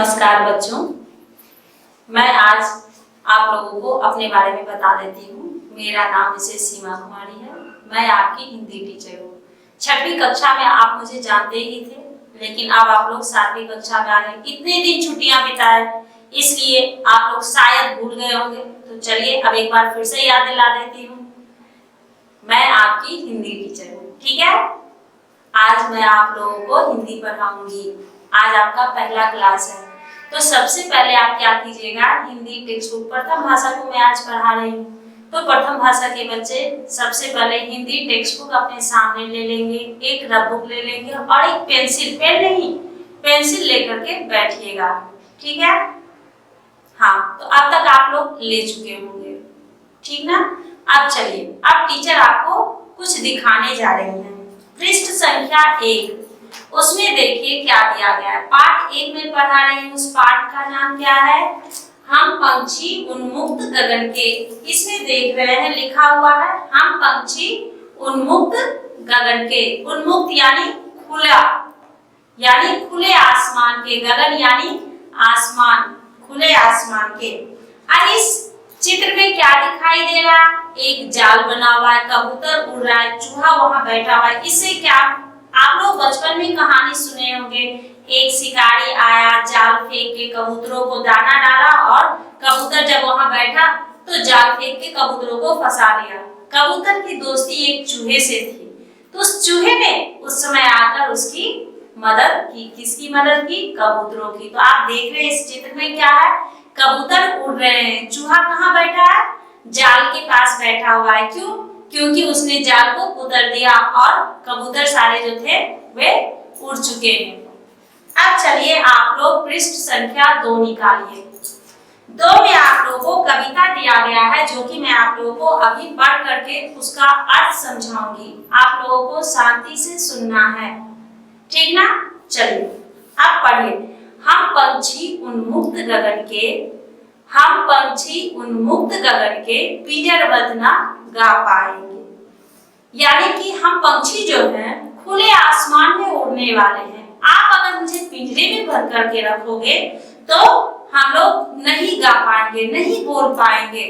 नमस्कार बच्चों, मैं आज आप लोगों को अपने बारे में बता देती हूँ। मेरा नाम मिसेस सीमा कुमारी है। मैं आपकी हिंदी टीचर हूँ। 6वीं कक्षा में आप मुझे जानते ही थे, लेकिन अब आप लोग 7वीं कक्षा में आ गए। इतने दिन छुट्टियां बिताए, इसलिए आप लोग शायद भूल गए होंगे। तो चलिए अब एक बार फिर से याद दिला देती हूँ। मैं आपकी हिंदी टीचर हूँ, ठीक है। आज मैं आप लोगों को हिंदी पढ़ाऊंगी। आज आपका पहला क्लास है, तो सबसे पहले आप क्या कीजिएगा, हिंदी टेक्स्ट बुक प्रथम भाषा को मैं आज पढ़ा रही हूँ। तो प्रथम भाषा के बच्चे सबसे पहले हिंदी टेक्स्ट बुक अपने सामने ले लेंगे, एक रफ बुक ले लेंगे और एक पेंसिल, पेन नहीं पेंसिल लेकर के बैठिएगा, ठीक है। हाँ, तो अब तक आप लोग ले चुके होंगे, ठीक ना। अब चलिए, अब टीचर आपको कुछ दिखाने जा रही हैं। पृष्ठ संख्या 1, उसमें देखिए क्या दिया गया है। पाठ 1 में पढ़ा रही हूँ। उस पाठ का नाम क्या है, हम पंछी उन्मुक्त गगन के। इसमें देख रहे हैं लिखा हुआ है हम पंछी उन्मुक्त गगन के। उन्मुक्त यानी खुला, यानी खुले आसमान के। गगन यानी आसमान, खुले आसमान के। अब इस चित्र में क्या दिखाई दे रहा है, एक जाल बना हुआ है, कबूतर उड़ रहा है, चूहा वहां बैठा हुआ है। इससे क्या, आप लोग बचपन में कहानी सुने होंगे, एक शिकारी आया, जाल फेंक के कबूतरों को दाना डाला और कबूतर जब वहां बैठा तो जाल फेंक के कबूतरों को फंसा लिया। कबूतर की दोस्ती एक चूहे से थी, तो उस चूहे ने उस समय आकर उसकी मदद की। किसकी मदद की, कबूतरों की। तो आप देख रहे हैं इस चित्र में क्या है, कबूतर उड़ रहे हैं, चूहा कहाँ बैठा है, जाल के पास बैठा हुआ है। क्यों, क्योंकि उसने जाल को कुतर दिया और कबूतर सारे जो थे वे उड़ चुके हैं। अब चलिए आप लोग पृष्ठ संख्या 2 निकालिए। 2 में आप लोगों को कविता दिया गया है, जो कि मैं आप लोगों को अभी पढ़ करके उसका अर्थ समझाऊंगी। आप लोगों को शांति से सुनना है, ठीक ना। चलिए अब पढ़िए। हम पंछी उन्मुक्त गगन के, हम पंछी उन्मुक्त गगन के पिंजरबद्ध न गा पाएंगे। यानी कि हम पंछी जो हैं खुले आसमान में उड़ने वाले हैं। आप अगर मुझे पिंजरे में भर करके रखोगे तो हम लोग नहीं गा पाएंगे, नहीं बोल पाएंगे।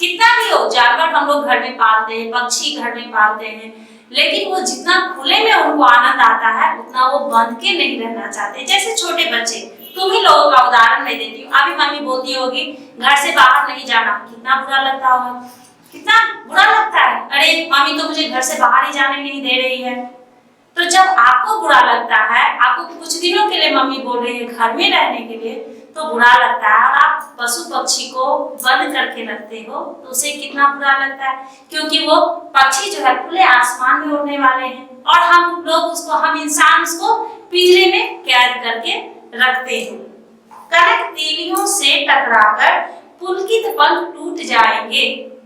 कितना भी हो, जानवर हम लोग घर में पालते हैं, पक्षी घर में पालते हैं, लेकिन वो जितना खुले में उनको आनंद आता है उतना वो बंद के नहीं रहना चाहते। जैसे छोटे बच्चे, तुम ही लोगों का उदाहरण मैं देती हूँ। अभी मम्मी बोलती होगी घर से बाहर नहीं जाना, कितना बुरा लगता होगा, कितना बुरा लगता है। अरे मम्मी तो मुझे घर से बाहर ही जाने नहीं दे रही है। तो जब आपको बुरा लगता है, आपको कुछ दिनों के लिए मम्मी बोल रही है घर में रहने के लिए, तो बुरा लगता है। और आप पशु पक्षी को बंद करके रखते हो तो उसे कितना बुरा लगता है, क्योंकि वो पक्षी जो है खुले आसमान में उड़ने वाले हैं और हम लोग उसको, हम इंसान उसको पिंजरे में कैद करके रखते हैं। कनक तीलियों से टकराकर पुलकित पंख टूट जाएंगे।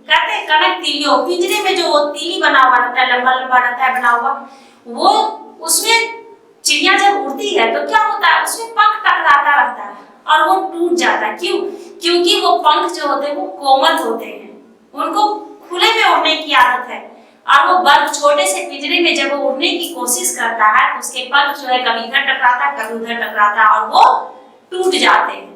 कहते हैं कनक तीलियों, पिंजरे में जो वो तीली बना हुआ रहता है, लंबा लंबा रहता है बना हुआ, वो उसमें चिड़िया जब उड़ती है तो क्या होता है, उसमें पंख टकराता रहता है और वो टूट जाता है। क्यों, क्योंकि वो पंख जो होते हैं वो कोमल होते हैं, उनको खुले में उड़ने की आदत है। और वो बंद छोटे से पिंजरे में जब वो उड़ने की कोशिश करता है तो उसके पंख जो है कभी इधर टकराता है कभी उधर टकराता है और वो टूट जाते हैं।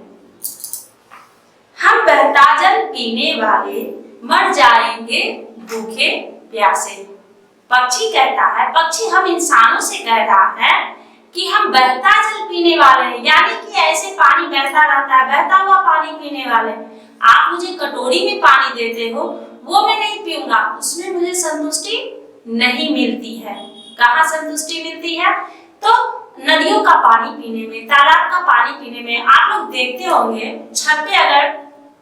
हम बहता जल पीने वाले मर जाएंगे भूखे प्यासे। पक्षी कहता है, पक्षी हम इंसानों से कह रहा है कि हम बहता जल पीने वाले हैं, यानी कि ऐसे पानी बहता रहता है, बहता हुआ पानी पीने वाले। आप मुझे कटोरी में पानी देते हो, वो मैं नहीं पीऊंगा, उसमें मुझे संतुष्टि नहीं मिलती है। कहाँ संतुष्टि मिलती है, तो नदियों का पानी पीने में, तालाब का पानी पीने में। आप लोग देखते होंगे छत पे अगर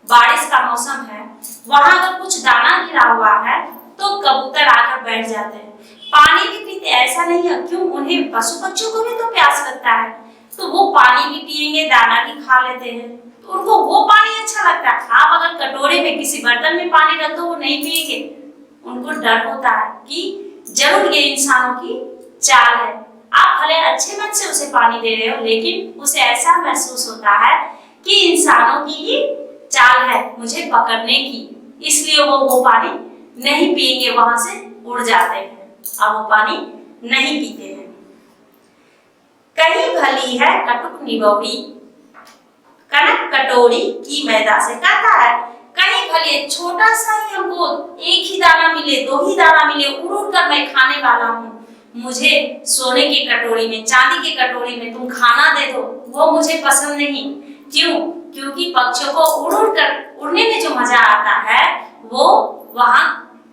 बारिश का मौसम है, वहां अगर कुछ दाना गिरा हुआ है तो कबूतर आकर बैठ जाते हैं, पानी भी पीते। ऐसा नहीं है, क्यों, उन्हें पशु पक्षियों को भी तो प्यास लगता है, तो वो पानी भी पिएंगे, दाना भी खा लेते हैं, तो उनको वो पानी अच्छा लगता है। आप अगर कटोरे में किसी बर्तन में पानी रख दो वो नहीं पिएंगे, उनको डर होता है कि जरूर ये इंसानों की चाल है। आप भले अच्छे मन से उसे पानी दे रहे हो, लेकिन उसे ऐसा महसूस होता है कि इंसानों की ही चाल है मुझे पकड़ने की, इसलिए वो पानी नहीं पिएंगे, वहां से उड़ जाते हैं और वो पानी नहीं पीते हैं। कहीं भली है कटुक निगौड़ी, कनक कटोरी की मैदा से। कहता है कहीं भले छोटा सा ही हमको एक ही दाना मिले, 2 ही दाना मिले, उड़ उड़ कर मैं खाने वाला हूँ। मुझे सोने की कटोरी में, चांदी की कटोरी में तुम खाना दे दो, वो मुझे पसंद नहीं। क्यों? क्योंकि पक्षियों को उड़ उड़ कर उड़ने में जो मजा आता है वो वहां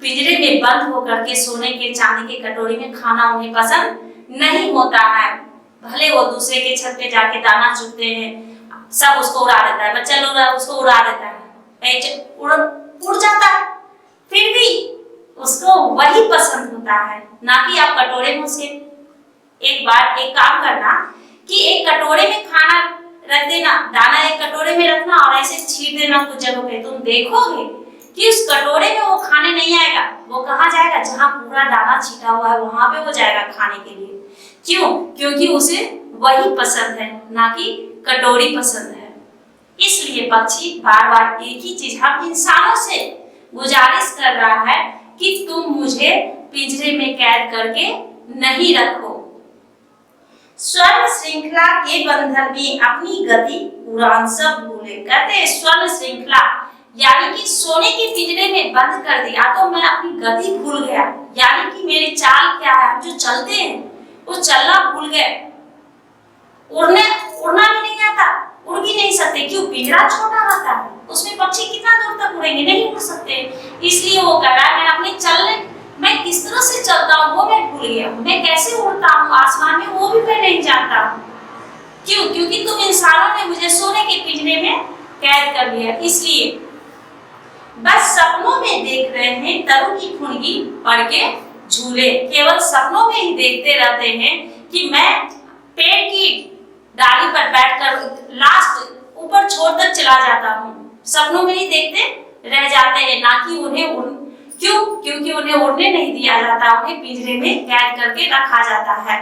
पिंजरे में बंद होकर के सोने के चांदी की कटोरी में खाना उन्हें पसंद नहीं होता है। भले वो दूसरे के छत पे जाके दाना चुगते हैं, सब उसको उड़ा देता है, बच्चा लोग उसको उड़ा देता है, उड़ जाता है, फिर भी उसको वही पसंद होता है, ना कि आप कटोरे में उसके। एक बार एक काम करना कि एक कटोरे में खाना रख देना, दाना एक कटोरे में रखना और ऐसे छीट देना कुछ जगह पे, तुम देखोगे कि उस कटोरे में वो खाने नहीं आएगा। वो कहाँ जाएगा? जहाँ पूरा दाना छीटा हुआ है वहां पे वो जाएगा खाने के लिए। क्यों? क्योंकि उसे वही पसंद है, ना कि कटोरी पसंद है। इसलिए पक्षी बार बार एक ही चीज हम इंसानों से गुजारिश कर रहा है कि तुम मुझे पिंजरे में कैद करके नहीं रखो। स्वर्ण श्रृंखला के बंधन में अपनी गति उड़ान सब भूले। कहते हैं स्वर्ण श्रृंखला यानी कि सोने के पिंजरे में बंद कर दिया तो मैं अपनी गति भूल गया, यानी कि मेरी चाल क्या है, जो चलते हैं वो चलना भूल गए। उड़ना भी नहीं आता, उड़ भी नहीं सकते। क्यों? पिंजरा छोटा रहता है, उसमें पक्षी कितना दूर तक उड़ेंगे? नहीं उड़ सकते। इसलिए वो कह रहा है मैं अपने चलने, मैं किस तरह से चलता हूँ वो मैं भूल गया, मैं कैसे उड़ता हूँ आसमान में वो भी मैं नहीं जानता हूँ। क्यों? क्योंकि तुम इंसानों ने मुझे सोने के पिंजरे में कैद कर दिया। इसलिए बस सपनों में देख रहे हैं तरु की फुनगी पड़ के झूले। केवल सपनों में ही देखते रहते हैं कि मैं पेड़ की डाली पर बैठकर लास्ट ऊपर छोर तक चला जाता हूँ। सपनों में ही देखते रह जाते हैं, ना कि उन्हें क्यों? क्योंकि उन्हें उड़ने नहीं दिया जाता, उन्हें पिंजरे में कैद करके रखा जाता है।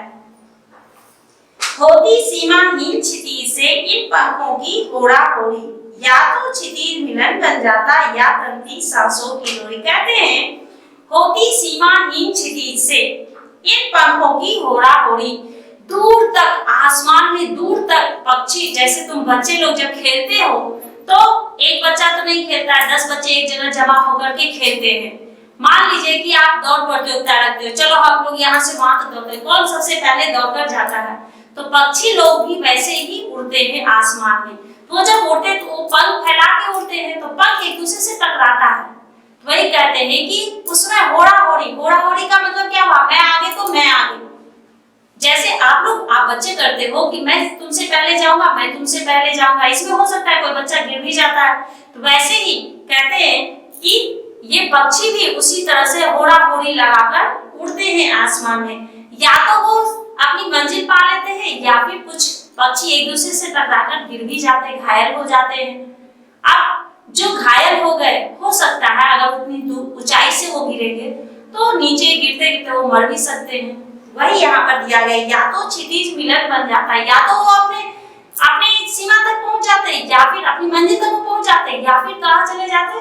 होती सीमाहीन क्षितिज से इन पंखों की होड़ा होड़ी, या तो क्षितिज मिलन बन जाता या तंती सांसों की डोरी। कहते हैं होती सीमाहीन क्षितिज से इन पंखों की होड़ा होड़ी, दूर तक आसमान में दूर तक पक्षी, जैसे तुम बच्चे लोग जब खेलते हो तो एक बच्चा तो नहीं खेलता है, 10 बच्चे एक जगह जमा होकर के खेलते हैं। मान लीजिए कि आप दौड़ प्रतियोगिता रखते हो, चलो हम लोग यहाँ से वहां तक दौड़ते हैं, कौन सबसे पहले दौड़कर जाता है, तो पक्षी लोग भी वैसे ही उड़ते हैं आसमान में। तो जब उड़ते हैं तो वो पंख फैला के उड़ते हैं, तो पंख एक दूसरे से टकराता है। वही कहते हैं कि उसमें होड़ा होड़ी, होड़ा होड़ी का मतलब क्या हुआ? मैं आगे तो मैं आगे। जैसे आप बच्चे करते हो कि मैं तुमसे पहले जाऊंगा, मैं तुमसे पहले जाऊंगा, इसमें हो सकता है कोई बच्चा गिर भी जाता है। तो वैसे ही कहते हैं कि ये पक्षी भी उसी तरह से होड़ा होड़ी लगाकर उड़ते हैं आसमान में। या तो वो अपनी मंजिल पा लेते हैं या फिर कुछ पक्षी एक दूसरे से टकराकर गिर भी जाते हैं, घायल हो जाते हैं। अब जो घायल हो गए, हो सकता है अगर उतनी ऊंचाई से वो गिरेंगे तो नीचे गिरते गिरते वो मर भी सकते हैं। वही यहाँ पर दिया गया, या तो क्षितिज मिलन बन जाता है, या तो वो अपने सीमा तक पहुंच जाते हैं, या फिर अपनी मंजिल तक पहुंच जाते हैं, या फिर कहाँ चले जाते,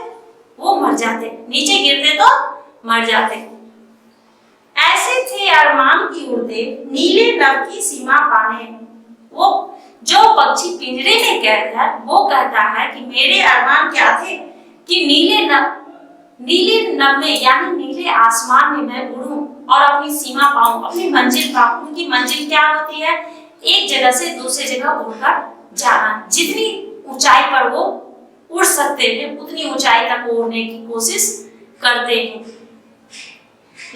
वो मर जाते, नीचे गिरते तो मर जाते। ऐसे थे अरमान की उड़ते नीले नभ की सीमा पाने। वो जो पक्षी पिंजरे में कैद है वो कहता है कि मेरे अरमान क्या थे कि नीले नभ में यानी नीले आसमान में मैं उड़ूं और अपनी सीमा पाऊं, अपनी मंजिल पाऊं। उनकी मंजिल क्या होती है? एक जगह से दूसरी जगह उड़कर जाना। जितनी ऊंचाई पर वो उड़ सकते हैं उतनी ऊंचाई तक उड़ने की कोशिश करते हैं।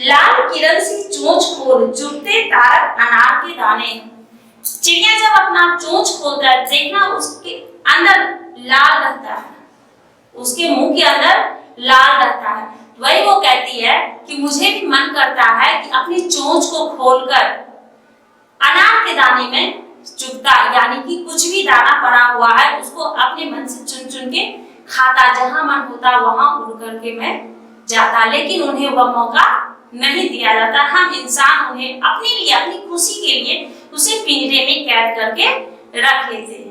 लाल किरण सी चोंच खोल चुगते तारक अनार के दाने। चिड़िया जब अपना चोंच खोलता है, देखना उसके अंदर लाल रहता है, उसके मुंह के अंदर लाल रहता है। वही वो कहती है कि मुझे भी मन करता है कि अपनी चोंच को खोलकर अनार के दाने में चुगता, यानी कि कुछ भी दाना पड़ा हुआ है उसको अपने मन से चुन चुन के खाता, जहां मन होता वहां उड़ करके मैं जाता। लेकिन उन्हें वह मौका नहीं दिया जाता। हम इंसान उन्हें अपने लिए, अपनी खुशी के लिए उसे पिंजरे में कैद करके रख लेते हैं।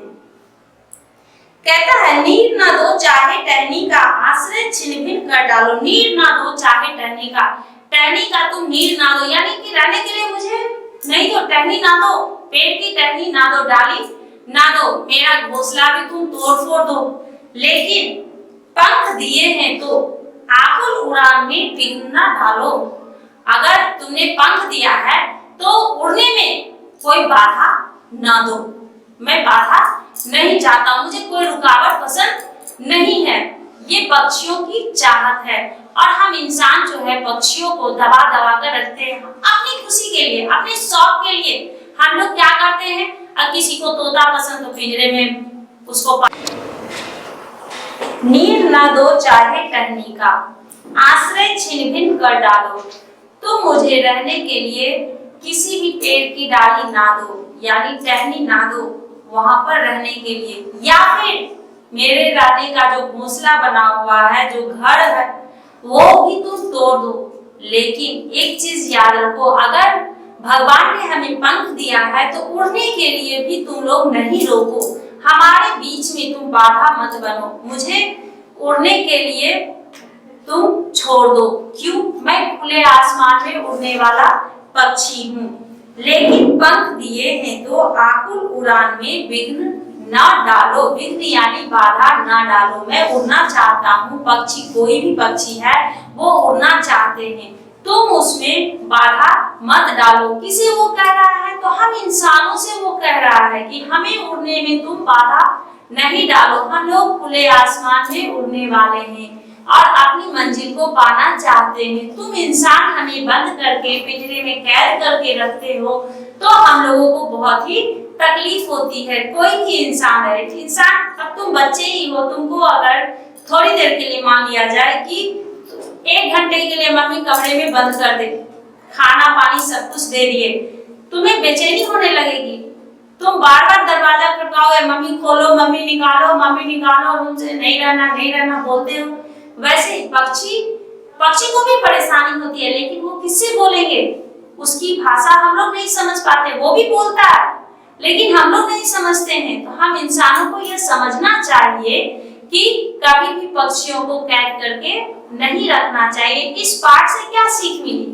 कहता है नीर ना दो चाहे टहनी का, आश्रय छिन भिन कर डालो। नीर ना दो चाहे टहनी का, टहनी का तुम नीर ना दो, यानी कि रहने के लिए मुझे नहीं दो, टहनी ना दो, पेड़ की टहनी ना दो, डाली ना दो, मेरा घोंसला भी तुम तोड़ फोड़ दो, लेकिन पंख दिए हैं तो आकुल उड़ान में विघ्न न डालो। अगर तुमने पंख दिया है तो उड़ने में कोई बाधा ना दो। मैं बाधा नहीं चाहता, मुझे कोई रुकावट पसंद नहीं है। ये पक्षियों की चाहत है और हम इंसान जो है पक्षियों को दबा दबा कर रखते हैं अपनी खुशी के लिए, अपने शौक के लिए। हम लोग क्या करते हैं, अब किसी को तोता पसंद तो पिंजरे में उसको नीर ना दो चाहे टहनी का, आश्रय छिन भिन कर डालो। तो मुझे रहने के लिए किसी भी पेड़ की डाली ना दो, यानी टहनी ना दो वहां पर रहने के लिए, या फिर मेरे रहने का जो घोंसला बना हुआ है, जो घर है, वो भी तुम तोड़ दो। लेकिन एक चीज याद रखो, अगर भगवान ने हमें पंख दिया है तो उड़ने के लिए भी तुम लोग नहीं रोको, हमारे बीच में तुम बाधा मत बनो। मुझे उड़ने के लिए तुम छोड़ दो, क्यों? मैं खुले आसमान में उड़ने वाला पक्षी हूँ, लेकिन पंख दिए हैं तो आकुल उड़ान में विघ्न ना डालो। विघ्न यानी बाधा ना डालो। मैं उड़ना चाहता हूँ, पक्षी कोई भी पक्षी है वो उड़ना चाहते हैं, तुम उसमें बाधा मत डालो। किसे वो कह रहा है? तो हम इंसानों से वो कह रहा है कि हमें उड़ने में तुम बाधा नहीं डालो। हम लोग खुले आसमान में उड़ने वाले हैं और अपनी मंजिल को पाना चाहते हैं। तुम इंसान हमें बंद करके पिंजरे में कैद करके रखते हो तो हम लोगों को बहुत ही तकलीफ होती है। कोई भी इंसान है, इंसान अब तुम बच्चे ही हो, तुमको अगर थोड़ी देर के लिए मान लिया जाए कि 1 घंटे के लिए मम्मी कमरे में बंद कर दे, खाना पानी सब कुछ दे दिए, तुम्हें बेचैनी होने लगेगी। तुम बार बार दरवाजा खटकाओगे, मम्मी खोलो, मम्मी निकालो, तुमसे नहीं रहना बोलते हो। वैसे पक्षी को भी परेशानी होती है, लेकिन वो किससे बोलेंगे? उसकी भाषा हम लोग नहीं समझ पाते, वो भी बोलता है लेकिन हम लोग नहीं समझते हैं। तो हम इंसानों को यह समझना चाहिए कि कभी भी पक्षियों को कैद करके नहीं रखना चाहिए। इस पाठ से क्या सीख मिली?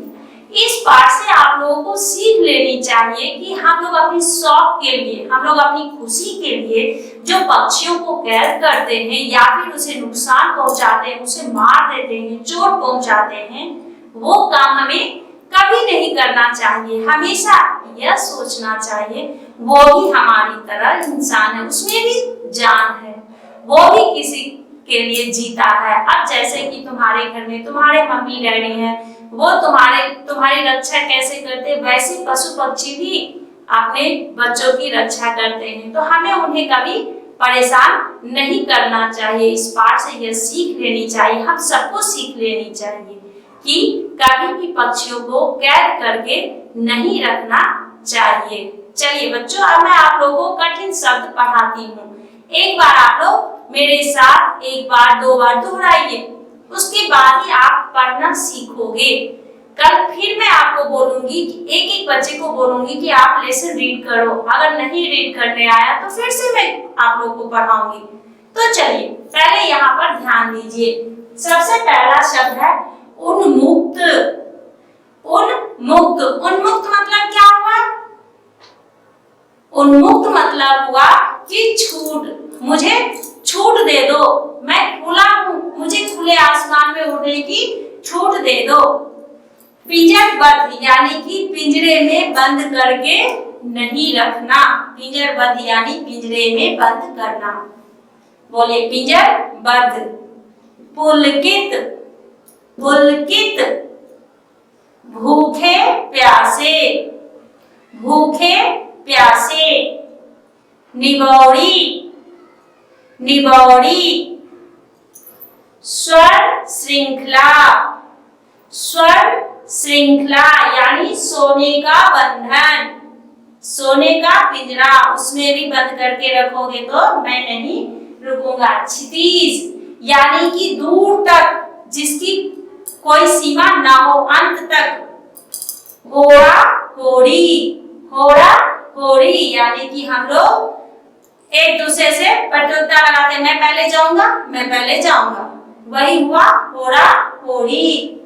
इस पाठ से आप लोगों को सीख लेनी चाहिए कि हम लोग अपनी शौक के लिए, हम लोग अपनी खुशी के लिए जो पक्षियों को कैद करते हैं या फिर उसे नुकसान पहुंचाते हैं, उसे मार देते हैं, चोट पहुंचाते हैं, वो काम हमें कभी नहीं करना चाहिए। हमेशा यह सोचना चाहिए वो भी हमारी तरह इंसान है, उसमें भी जान है, वो भी किसी के लिए जीता है। अब जैसे कि तुम्हारे घर में तुम्हारे मम्मी डैडी हैं, वो तुम्हारी रक्षा कैसे करते, वैसे पशु पक्षी भी अपने बच्चों की रक्षा करते हैं। तो हमें उन्हें कभी परेशान नहीं करना चाहिए। इस पाठ से यह सीख लेनी चाहिए, हम सबको सीख लेनी चाहिए कि कभी भी पक्षियों को कैद करके नहीं रखना चाहिए। चलिए बच्चों, अब मैं आप लोगों को कठिन शब्द पढ़ाती हूँ। एक बार आप लोग मेरे साथ 1 बार 2 बार दोहराइए, उसके बाद ही आप पढ़ना सीखोगे। कल फिर मैं आपको बोलूंगी कि एक बच्चे को बोलूंगी कि आप लेसन रीड करो। अगर नहीं रीड करने आया तो फिर से मैं आप लोगों को पढ़ाऊंगी। तो चलिए पहले यहाँ पर ध्यान दीजिए। सबसे पहला शब्द है उन्मुक्त। उन्मुक्त मतलब क्या हुआ? उन्मुक्त मतलब हुआ कि छूट, मुझे छूट दे दो, मैं खुला हूं, मुझे खुले आसमान में उड़ने की छूट दे दो। पिंजरबद्ध यानी कि पिंजरे में बंद करके नहीं रखना। पिंजरबद्ध यानी पिंजरे में बंद करना। बोलिए पिंजरबद्ध। पुलकित, भूखे प्यासे, भूखे प्यासे। निबौड़ी, स्वर श्रृंखला, यानी सोने का बंधन, सोने का पिंजरा, उसमें भी बंद करके रखोगे तो मैं नहीं रुकूंगा। क्षितिज यानी कि दूर तक, जिसकी कोई सीमा ना हो, अंत तक। होड़ा होड़ी यानी कि हम लोग एक दूसरे से प्रतियोगिता लगाते, मैं पहले जाऊंगा, वही हुआ होड़ा होड़ी।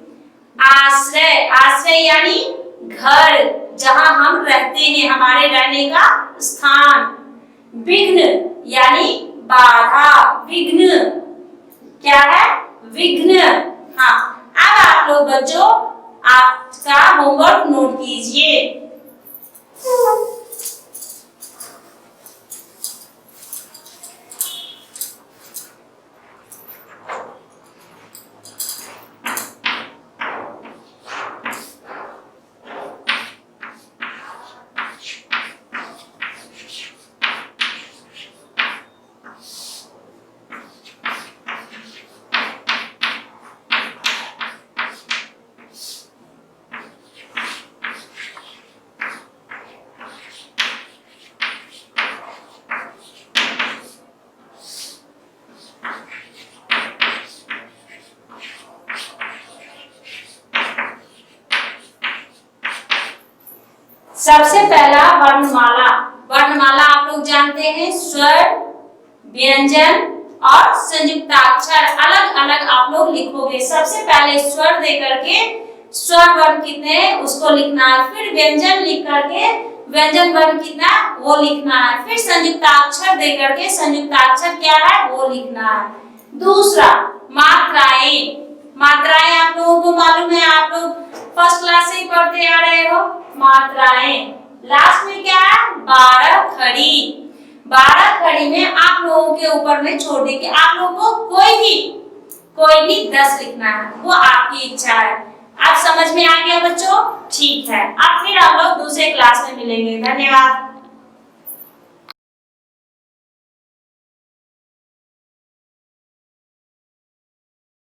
आश्रय यानी घर, जहां हम रहते हैं, हमारे रहने का स्थान। विघ्न यानी बाधा, विघ्न क्या है? विघ्न। हाँ, अब आप लोग बच्चों आपका होमवर्क नोट कीजिए। सबसे पहला वर्णमाला। वर्णमाला आप लोग जानते हैं, स्वर, व्यंजन और संयुक्ताक्षर अलग अलग आप लोग लिखोगे। सबसे पहले स्वर दे करके स्वर वर्ण कितने हैं उसको लिखना है, फिर व्यंजन लिख करके व्यंजन वर्ण कितना वो लिखना है, फिर संयुक्ताक्षर दे करके संयुक्ताक्षर क्या है वो लिखना है। दूसरा मात्राएं। मात्राएं आप लोगों को मालूम है, आप लोग फर्स्ट क्लास से ही पढ़ते आ रहे हो। मात्राएं लास्ट में क्या है? 12 खड़ी। 12 खड़ी में आप लोगों के ऊपर में छोड़ दी कि आप लोगों को कोई भी 10 लिखना है, वो आपकी इच्छा है। आप समझ में आ गया बच्चों? ठीक है, अब फिर हम लोग दूसरे क्लास में मिलेंगे। धन्यवाद।